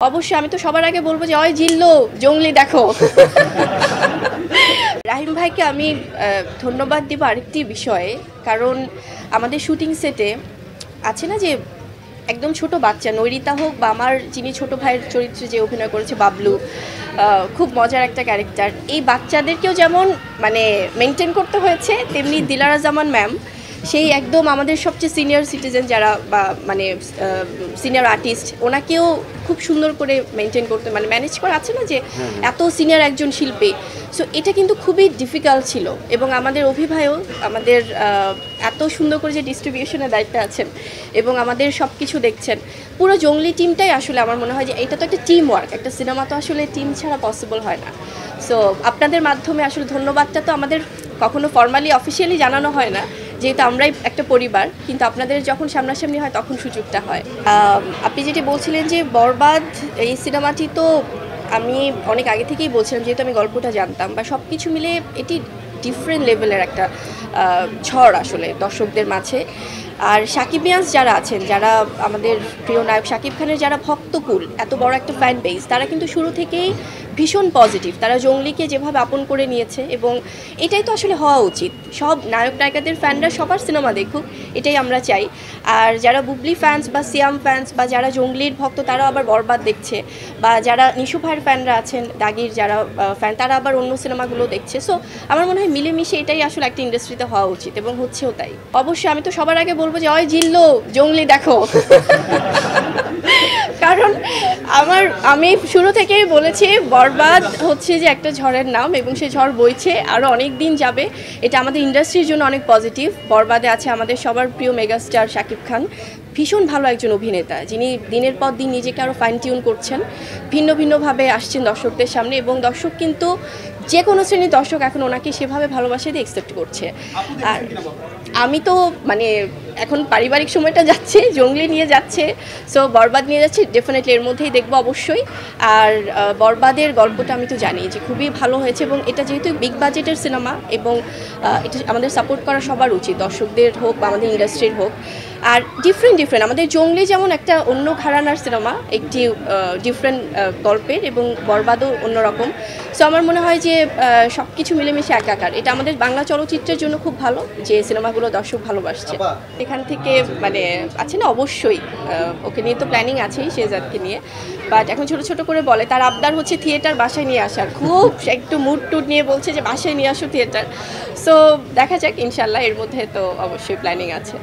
অবশ্যই আমি তো সবার আগে বলবো যে ওই জিল্লো জঙ্গলি দেখো। রাহিম ভাইকে আমি ধন্যবাদ দিব আরেকটি বিষয়ে, কারণ আমাদের শুটিং সেটে আছে না যে একদম ছোট বাচ্চা নৈরিতা হোক বা আমার যিনি ছোট ভাইয়ের চরিত্রে যে অভিনয় করেছে বাবলু, খুব মজার একটা ক্যারেক্টার। এই বাচ্চাদেরকেও যেমন মানে মেনটেন করতে হয়েছে, তেমনি দিলারা জামান ম্যাম সেই একদম আমাদের সবচেয়ে সিনিয়র সিটিজেন যারা বা মানে সিনিয়র আর্টিস্ট, ওনাকেও খুব সুন্দর করে মেনটেন করতে মানে ম্যানেজ করা আছে না যে এত সিনিয়র একজন শিল্পী। সো এটা কিন্তু খুবই ডিফিকাল্ট ছিল, এবং আমাদের অভিভাবক আমাদের এত সুন্দর করে যে ডিস্ট্রিবিউশনের দায়িত্বে আছেন এবং আমাদের সব কিছু দেখছেন, পুরো জঙ্গলি টিমটাই আসলে আমার মনে হয় যে এটা তো একটা টিম ওয়ার্ক, একটা সিনেমা তো আসলে টিম ছাড়া পসিবল হয় না। সো আপনাদের মাধ্যমে আসলে ধন্যবাদটা তো আমাদের কখনো ফর্মালি অফিসিয়ালি জানানো হয় না, যেহেতু আমরাই একটা পরিবার, কিন্তু আপনাদের যখন সামনাসামনি হয় তখন সুযোগটা হয়। আপনি যেটি বলছিলেন যে বরবাদ এই সিনেমাটি, তো আমি অনেক আগে থেকেই বলছিলাম, যেহেতু আমি গল্পটা জানতাম বা সব কিছু মিলে এটি ডিফারেন্ট লেভেলের একটা ঝড় আসলে দর্শকদের মাঝে। আর সাকিবিয়ান্স যারা আছেন, যারা আমাদের প্রিয় নায়ক শাকিব খানের যারা ভক্তকুল, এত বড় একটা ফ্যান বেস, তারা কিন্তু শুরু থেকেই ভীষণ পজিটিভ। তারা জঙ্গলিকে যেভাবে আপন করে নিয়েছে, এবং এটাই তো আসলে হওয়া উচিত। সব নায়ক নায়িকাদের ফ্যানরা সবার সিনেমা দেখুক, এটাই আমরা চাই। আর যারা বুবলি ফ্যান্স বা সিয়াম ফ্যান্স বা যারা জঙ্গলির ভক্ত, তারা আবার বরবাদ দেখছে, বা যারা নিশু ভাইয়ের ফ্যানরা আছেন, দাগির যারা ফ্যান, তারা আবার অন্য সিনেমাগুলো দেখছে। সো আমার মনে হয় মিলেমিশে এটাই আসলে একটা ইন্ডাস্ট্রিতে হওয়া উচিত, এবং হচ্ছেও তাই। অবশ্যই আমি তো সবার আগে বলবো যে ওই জিল্লো জঙ্গলি দেখো। কারণ আমি শুরু থেকেই বলেছি বরবাদ হচ্ছে যে একটা ঝড়ের নাম, এবং সেই ঝড় বইছে আরও অনেক দিন যাবে। এটা আমাদের ইন্ডাস্ট্রির জন্য অনেক পজিটিভ। বরবাদে আছে আমাদের সবার প্রিয় মেগাস্টার শাকিব খান, ভীষণ ভালো একজন অভিনেতা, যিনি দিনের পর দিন নিজেকে আরও ফাইন টিউন করছেন, ভিন্ন ভিন্নভাবে আসছেন দর্শকদের সামনে, এবং দর্শক কিন্তু যে কোনো শ্রেণীর দর্শক এখন ওনাকে সেভাবে ভালোবাসা দিয়ে এক্সেপ্ট করছে। আর আমি তো মানে এখন পারিবারিক সময়টা যাচ্ছে, জঙ্গলি নিয়ে যাচ্ছে, সো বরবাদ নিয়ে যাচ্ছে, ডেফিনেটলি এর মধ্যেই দেখবো অবশ্যই। আর বরবাদের গল্পটা আমি তো জানি যে খুবই ভালো হয়েছে, এবং এটা যেহেতু বিগ বাজেটের সিনেমা, এবং এটা আমাদের সাপোর্ট করা সবার উচিত, দর্শকদের হোক বা আমাদের ইন্ডাস্ট্রির হোক। আর ডিফারেন্ট আমাদের জঙ্গলি যেমন একটা অন্য ঘরানার সিনেমা, একটি ডিফারেন্ট গল্পের, এবং বরবাদও অন্যরকম। সো আমার মনে হয় যে সব কিছু মিলেমিশে একাকার, এটা আমাদের বাংলা চলচ্চিত্রের জন্য খুব ভালো যে সিনেমাগুলো দর্শক ভালোবাসছে। এখান থেকে মানে আছে না, অবশ্যই ওকে নিয়ে তো প্ল্যানিং আছেই, শেহজাদকে নিয়ে, বাট এখন ছোট ছোট করে বলে তার আবদার হচ্ছে থিয়েটার বাসায় নিয়ে আসার, খুব একটু মুড টুড নিয়ে বলছে যে বাসায় নিয়ে আসো থিয়েটার। সো দেখা যাক, ইনশাল্লাহ এর মধ্যে তো অবশ্যই প্ল্যানিং আছে।